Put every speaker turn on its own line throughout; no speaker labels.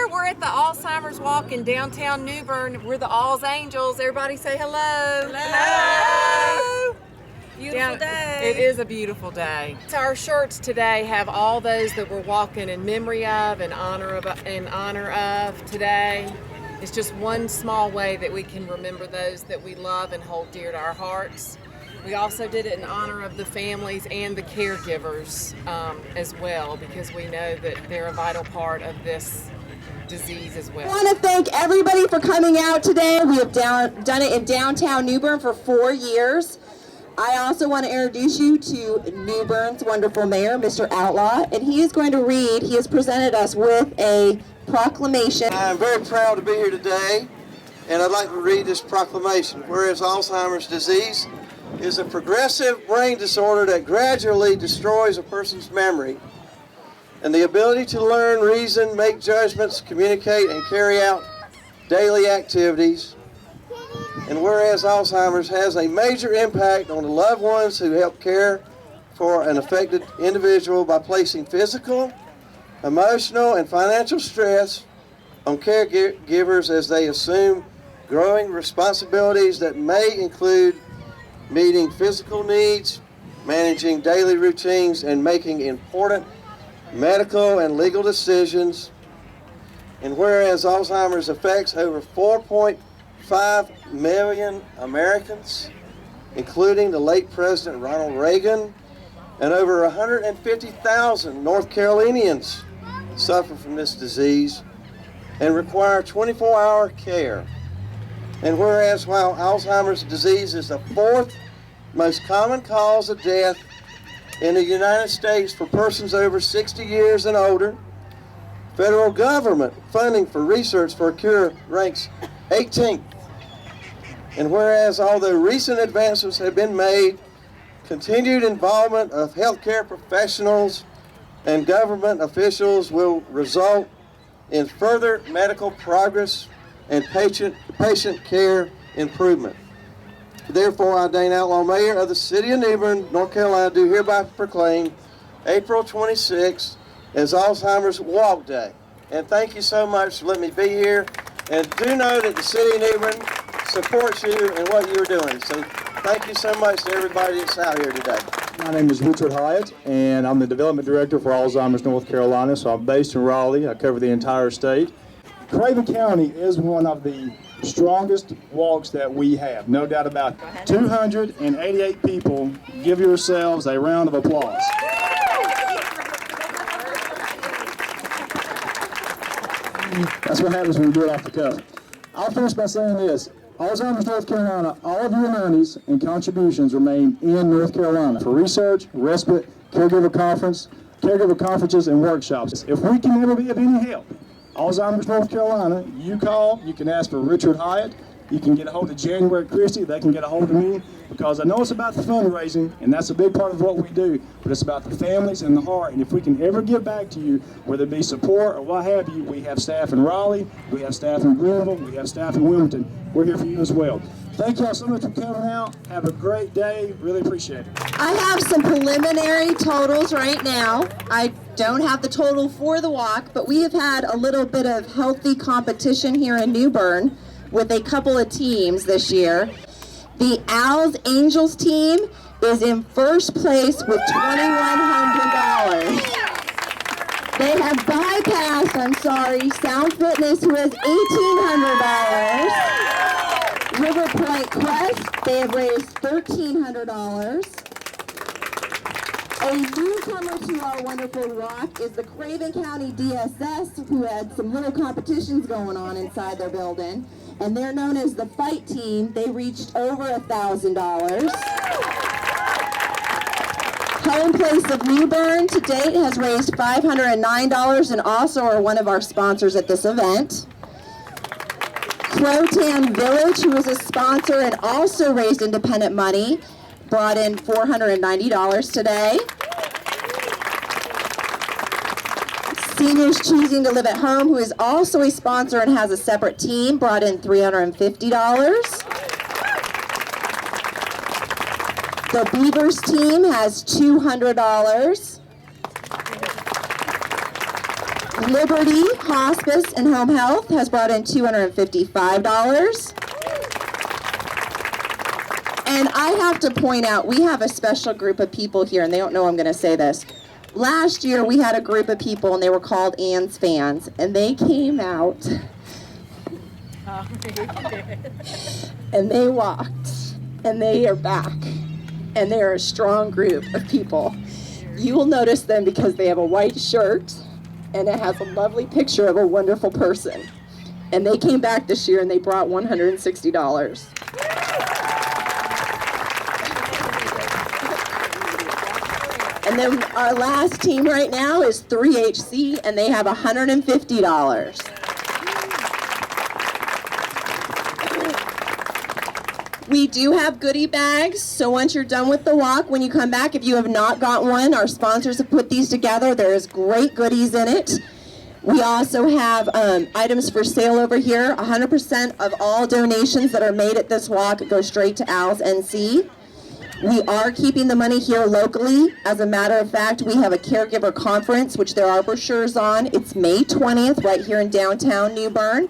here. We're at the Alzheimer's Walk in downtown New Bern. We're the Alls Angels. Everybody say hello.
Hello. Beautiful day.
It is a beautiful day. So our shirts today have all those that we're walking in memory of, in honor of today. It's just one small way that we can remember those that we love and hold dear to our hearts. We also did it in honor of the families and the caregivers as well, because we know that they're a vital part of this disease as well.
I want to thank everybody for coming out today. We have done it in downtown New Bern for 4 years. I also want to introduce you to New Bern's wonderful mayor, Mr. Outlaw, and he has presented us with a proclamation.
I'm very proud to be here today, and I'd like to read this proclamation. Whereas Alzheimer's disease is a progressive brain disorder that gradually destroys a person's memory and the ability to learn, reason, make judgments, communicate, and carry out daily activities. And whereas Alzheimer's has a major impact on the loved ones who help care for an affected individual by placing physical, emotional, and financial stress on caregivers as they assume growing responsibilities that may include meeting physical needs, managing daily routines, and making important medical and legal decisions. And whereas Alzheimer's affects over 4.5 million Americans, including the late President Ronald Reagan, and over 150,000 North Carolinians suffer from this disease and require 24-hour care. And whereas while Alzheimer's disease is the 4th most common cause of death in the United States for persons over 60 years and older, federal government funding for research for a cure ranks 18th. And whereas although recent advances have been made, continued involvement of healthcare professionals and government officials will result in further medical progress and patient care improvement. Therefore, I, Dane Outlaw, Mayor of the City of New Bern, North Carolina, do hereby proclaim April 26th as Alzheimer's Walk Day. And thank you so much for letting me be here. And do know that the City of New Bern supports you and what you're doing. So thank you so much to everybody that's out here today.
My name is Richard Hyatt, and I'm the Development Director for Alzheimer's North Carolina, so I'm based in Raleigh. I cover the entire state. Craven County is one of the strongest walks that we have, no doubt about it. 288 people. Give yourselves a round of applause. That's what happens when you do it off the cuff. I'll finish by saying this. Alzheimer's North Carolina, all of your monies and contributions remain in North Carolina for research, respite, caregiver conferences, and workshops. If we can ever be of any help, Alzheimer's North Carolina, you call, you can ask for Richard Hyatt, you can get a hold of January Christie, they can get a hold of me, because I know it's about the fundraising, and that's a big part of what we do, but it's about the families and the heart, and if we can ever give back to you, whether it be support or what have you, we have staff in Raleigh, we have staff in Greenville, we have staff in Wilmington. We're here for you as well. Thank y'all so much for coming out. Have a great day. Really appreciate it.
I have some preliminary totals right now. I don't have the total for the walk, but we have had a little bit of healthy competition here in New Bern with a couple of teams this year. The Al's Angels team is in first place with $2,100. They have bypassed, Sound Fitness, who has $1,800. River Point Quest, they have raised $1,300. A newcomer to our wonderful walk is the Craven County DSS, who had some little competitions going on inside their building, and they're known as the Fight Team. They reached over $1,000. Home Place of New Bern to date has raised $509 and also are one of our sponsors at this event. Crotan Village, who is a sponsor and also raised independent money, brought in $490 today. Seniors Choosing to Live at Home, who is also a sponsor and has a separate team, brought in $350. The Beavers team has $200. Liberty Hospice and Home Health has brought in $255. And I have to point out, we have a special group of people here, and they don't know I'm going to say this. Last year, we had a group of people, and they were called Ann's fans, and they came out, and they walked, and they are back, and they are a strong group of people. You will notice them because they have a white shirt, and it has a lovely picture of a wonderful person. And they came back this year, and they brought $160. And then our last team right now is 3HC, and they have $150. We do have goodie bags, so once you're done with the walk, when you come back, if you have not got one, our sponsors have put these together. There's great goodies in it. We also have items for sale over here. 100% of all donations that are made at this walk go straight to Al's NC. We are keeping the money here locally. As a matter of fact, we have a caregiver conference, which there are brochures on. It's May 20th, right here in downtown New Bern.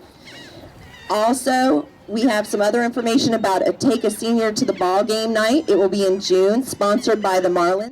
Also, we have some other information about Take a Senior to the Ball Game night. It will be in June, sponsored by the Marlins.